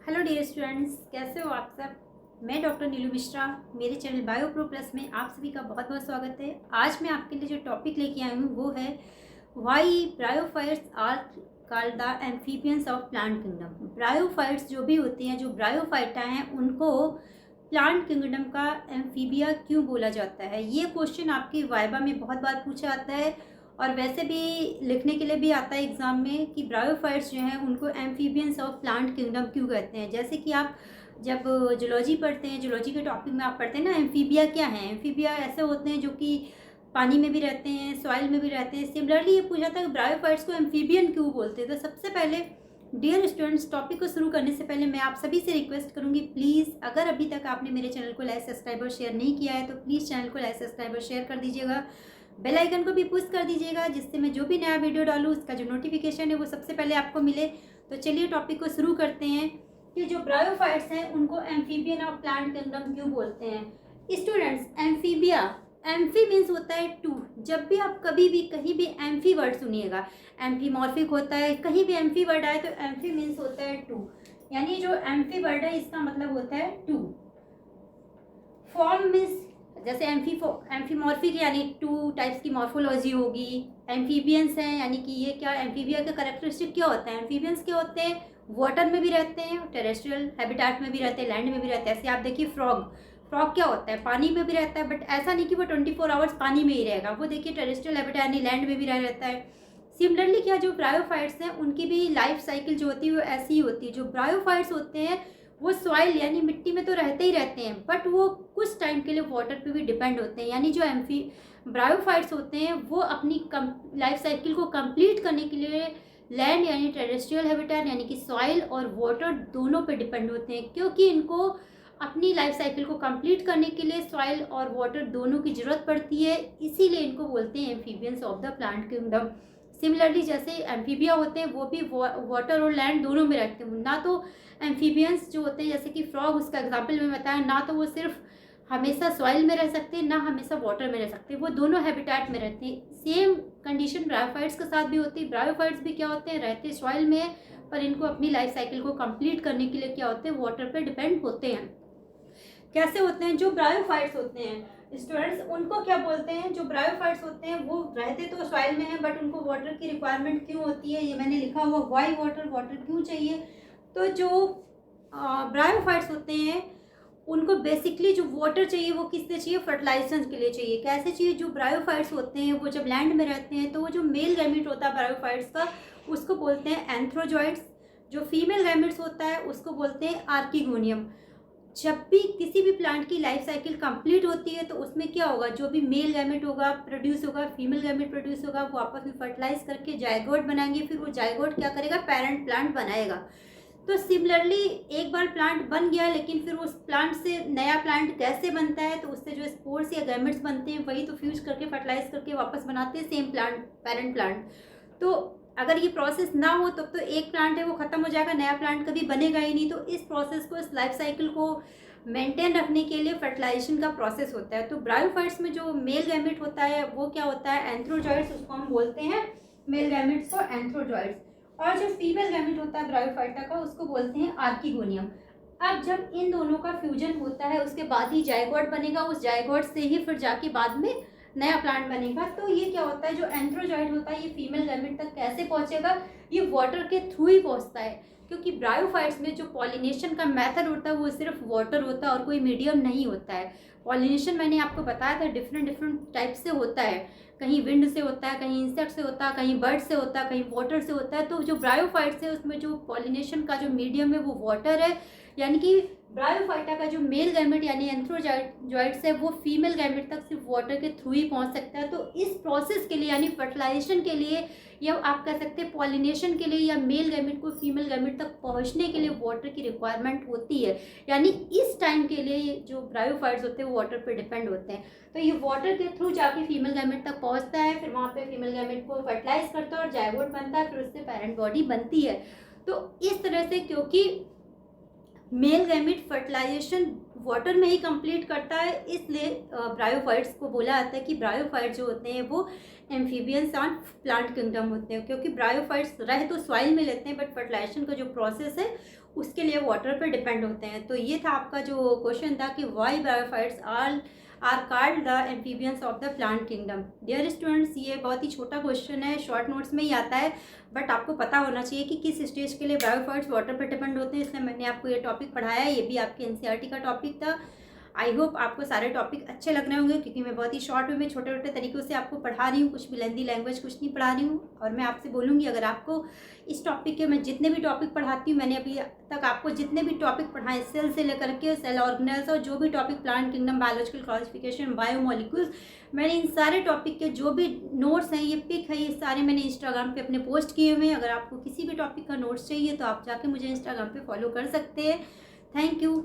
Hello dear students, कैसे हो आप सब। मैं डॉक्टर नीलू मिश्रा, मेरे चैनल बायो प्रो प्लस में आप सभी का बहुत बहुत स्वागत है। आज मैं आपके लिए जो टॉपिक लेके आई हूँ वो है why bryophytes are called the amphibians of plant kingdom. Bryophytes जो भी होती हैं, जो ब्रायोफाइटा हैं, उनको प्लांट किंगडम का एम्फीबिया क्यों बोला जाता है। ये क्वेश्चन आपकी वाइवा में बहुत बार पूछा आता है और वैसे भी लिखने के लिए भी आता है एग्जाम में कि ब्रायोफाइट्स जो हैं उनको एम्फीबियंस ऑफ प्लांट किंगडम क्यों कहते हैं। जैसे कि आप जब जूलॉजी पढ़ते हैं, जूलॉजी के टॉपिक में आप पढ़ते हैं ना, एम्फीबिया क्या है। एम्फीबिया ऐसे होते हैं जो कि पानी में भी रहते हैं, सॉइल में भी रहते हैं। सिमिलरली ये पूछा था कि ब्रायोफाइट्स को एम्फीबियन क्यों बोलते हैं। तो सबसे पहले डियर स्टूडेंट्स, टॉपिक को शुरू करने से पहले मैं आप सभी से रिक्वेस्ट करूंगी, प्लीज़ अगर अभी तक आपने मेरे चैनल को लाइक सब्सक्राइब और शेयर नहीं किया है तो प्लीज़ चैनल को लाइक सब्सक्राइब और शेयर कर दीजिएगा। बेल आइकन को भी पुश कर दीजिएगा जिससे मैं जो भी नया वीडियो डालूँ उसका जो नोटिफिकेशन है वो सबसे पहले आपको मिले। तो चलिए टॉपिक को शुरू करते हैं कि जो ब्रायोफाइट्स हैं उनको एम्फीबियन ऑफ प्लांट किंगडम क्यों बोलते हैं। स्टूडेंट्स, एम्फीबिया, एम्फी मीन्स होता है टू। जब भी आप कभी भी कहीं भी एम्फी वर्ड सुनिएगा, एम्फीमॉर्फिक होता है, कहीं भी एम्फी वर्ड आए तो एम्फी मीन्स होता है टू। यानी जो एम्फी वर्ड है इसका मतलब होता है टू। फॉर्म मीन्स जैसे एम्फीमॉर्फिक यानी टू टाइप्स की मॉर्फोलॉजी होगी। एम्फीबियंस हैं यानी कि ये क्या, एम्फीबिया का कैरेक्टरिस्टिक क्या होता है। एम्फीबियंस क्या होते हैं, वाटर में भी रहते हैं, टेरेस्ट्रियल हैबिटेट में भी रहते हैं, लैंड में भी रहते हैं। ऐसे आप देखिए फ्रॉग, फ्रॉग क्या होता है, पानी में भी रहता है, बट ऐसा नहीं कि वो 24 आवर्स पानी में ही रहेगा। वो देखिए टेरेस्ट्रियल हैबिटेट यानी लैंड में भी रहता है। सिमिलरली क्या, जो ब्रायोफाइट्स हैं उनकी भी लाइफ साइकिल जो होती है वो ऐसी ही होती है। जो ब्रायोफाइट्स होते हैं वो सॉइल यानी मिट्टी में तो रहते ही रहते हैं, बट वो कुछ टाइम के लिए वाटर पे भी डिपेंड होते हैं। यानी जो ब्रायोफाइट्स होते हैं वो अपनी लाइफ साइकिल को कंप्लीट करने के लिए लैंड यानी टेरेस्ट्रियल हैबिटेट यानी कि सॉइल और वाटर दोनों पे डिपेंड होते हैं, क्योंकि इनको अपनी लाइफ साइकिल को कंप्लीट करने के लिए सॉइल और वाटर दोनों की जरूरत पड़ती है। इसीलिए इनको बोलते हैं amphibians of the plant kingdom. Similarly जैसे एम्फीबिया होते हैं वो भी वाटर और लैंड दोनों में रहते हैं। ना तो एम्फीबियंस जो होते हैं जैसे कि फ्रॉग, उसका एग्जाम्पल में बताया, ना तो वो सिर्फ हमेशा सॉइल में रह सकते हैं ना हमेशा वाटर में रह सकते हैं, वो दोनों हैबिटेट में रहते हैं। सेम कंडीशन ब्रायोफाइट्स के साथ भी होती है। ब्रायोफाइट्स भी क्या होते हैं, रहते सॉइल में, पर इनको अपनी लाइफ साइकिल को कंप्लीट करने के लिए क्या होते हैं, वाटर पर डिपेंड होते हैं। कैसे होते हैं जो ब्रायोफाइट्स होते हैं स्टूडेंट्स, उनको क्या बोलते हैं। जो ब्रायोफाइट्स होते हैं वो रहते तो सॉइल में हैं, बट उनको वाटर की रिक्वायरमेंट क्यों होती है, ये मैंने लिखा हुआ, व्हाई वाटर, वाटर क्यों चाहिए। तो जो ब्रायोफाइट्स होते हैं उनको बेसिकली जो वाटर चाहिए वो किससे चाहिए, फर्टिलाइजेशन के लिए चाहिए। कैसे चाहिए, जो ब्रायोफाइट्स होते हैं वो जब लैंड में रहते हैं तो वो जो मेल गैमेट होता है ब्रायोफाइट्स का उसको बोलते हैं एंथ्रोजॉइड्स। जो फीमेल गैमेट्स होता है उसको बोलते हैं आर्किगोनियम। जब भी किसी भी प्लांट की लाइफ साइकिल कंप्लीट होती है तो उसमें क्या होगा, जो भी मेल गैमेट होगा प्रोड्यूस होगा, फीमेल गैमेट प्रोड्यूस होगा, वो आपस में फर्टिलाइज करके जायगोट बनाएंगे। फिर वो जायगोट क्या करेगा, पेरेंट प्लांट बनाएगा। तो सिमिलरली एक बार प्लांट बन गया, लेकिन फिर उस प्लांट से नया प्लांट कैसे बनता है, तो उससे जो स्पोर्स या गैमेट्स बनते हैं वही तो फ्यूज करके फर्टिलाइज करके वापस बनाते हैं सेम प्लांट, पेरेंट प्लांट। तो अगर ये प्रोसेस ना हो तब तो एक प्लांट है वो खत्म हो जाएगा, नया प्लांट कभी बनेगा ही नहीं। तो इस प्रोसेस को, इस लाइफ साइकिल को मेंटेन रखने के लिए फर्टिलाइजेशन का प्रोसेस होता है। तो ब्रायोफाइट्स में जो मेल गैमेट होता है वो क्या होता है, एंथ्रोजॉइड्स, उसको हम बोलते हैं मेल गैमेट्स को एंथ्रोजॉइड्स। और जो फीमेल गैमेट होता है ब्रायोफाइटा का उसको बोलते हैं आर्किगोनियम। अब जब इन दोनों का फ्यूजन होता है उसके बाद ही जायगोट बनेगा, उस जायगोट से ही फिर जाके बाद में नया प्लांट बनेगा। तो ये क्या होता है, जो एंथ्रोजॉइड होता है ये फीमेल गैमेट तक कैसे पहुंचेगा, ये वाटर के थ्रू ही पहुंचता है। क्योंकि ब्रायोफाइट्स में जो पॉलिनेशन का मेथड होता है वो सिर्फ वाटर होता है और कोई मीडियम नहीं होता है। पॉलिनेशन मैंने आपको बताया था डिफरेंट डिफरेंट टाइप से होता है, कहीं विंड से होता है, कहीं इंसेक्ट से होता है, कहीं बर्ड से होता है, कहीं वाटर से होता है। तो जो ब्रायोफाइट्स है उसमें जो पॉलिनेशन का जो मीडियम है वो वाटर है। यानी कि ब्रायोफाइटा का जो मेल गैमेट यानी एंथ्रोजॉइड्स है वो फीमेल गैमेट तक सिर्फ वाटर के थ्रू ही पहुंच सकता है। तो इस प्रोसेस के लिए यानी फर्टिलाइजेशन के लिए या आप कह सकते हैं पॉलिनेशन के लिए या मेल गैमेट को फीमेल गैमेट तक पहुंचने के लिए वाटर की रिक्वायरमेंट होती है। यानी इस टाइम के लिए जो ब्रायोफाइट्स होते हैं वो वाटर पर डिपेंड होते हैं। तो ये वाटर के थ्रू जाके फीमेल गैमेट तक पहुंचता है, फिर वहाँ पे फीमेल गैमेट को फर्टिलाइज करता है और जायगोट बनता है, फिर उससे पेरेंट बॉडी बनती है। तो इस तरह से क्योंकि मेल गैमेट फर्टिलाइजेशन वाटर में ही कंप्लीट करता है, इसलिए ब्रायोफाइट्स को बोला जाता है कि ब्रायोफाइट जो होते हैं वो एम्फीबियंस ऑन प्लांट किंगडम होते हैं। क्योंकि ब्रायोफाइट्स रह तो सॉइल में लेते हैं बट फर्टिलाइजेशन का जो प्रोसेस है उसके लिए ये वाटर पे डिपेंड होते हैं। तो ये था आपका जो क्वेश्चन था कि why bryophytes are called the amphibians of the plant kingdom. Dear students, ये बहुत ही छोटा क्वेश्चन है, शॉर्ट नोट्स में ही आता है, बट आपको पता होना चाहिए कि किस स्टेज के लिए बायोफाइट्स वाटर पर डिपेंड होते हैं, इसलिए मैंने आपको ये टॉपिक पढ़ाया है। ये भी आपके एनसीईआरटी का टॉपिक था। आई होप आपको सारे टॉपिक अच्छे लग रहे होंगे, क्योंकि मैं बहुत ही शॉर्ट वे में छोटे छोटे तरीक़ों से आपको पढ़ा रही हूँ, कुछ भी लेंदी लैंग्वेज कुछ नहीं पढ़ा रही हूँ। और मैं आपसे बोलूँगी, अगर आपको इस टॉपिक के मैं जितने भी टॉपिक पढ़ाती हूँ, मैंने अभी तक आपको जितने भी टॉपिक पढ़ाए, सेल से लेकर के सेल ऑर्गेनेल्स और जो भी topic plant kingdom, biological classification, biomolecules, मैंने इन सारे टॉपिक के जो भी नोट्स हैं, ये पिक है, ये सारे मैंने इंस्टाग्राम पे अपने पोस्ट किए हुए हैं। अगर आपको किसी भी टॉपिक का नोट्स चाहिए तो आप जाके मुझे इंस्टाग्राम पे फॉलो कर सकते हैं। Thank you.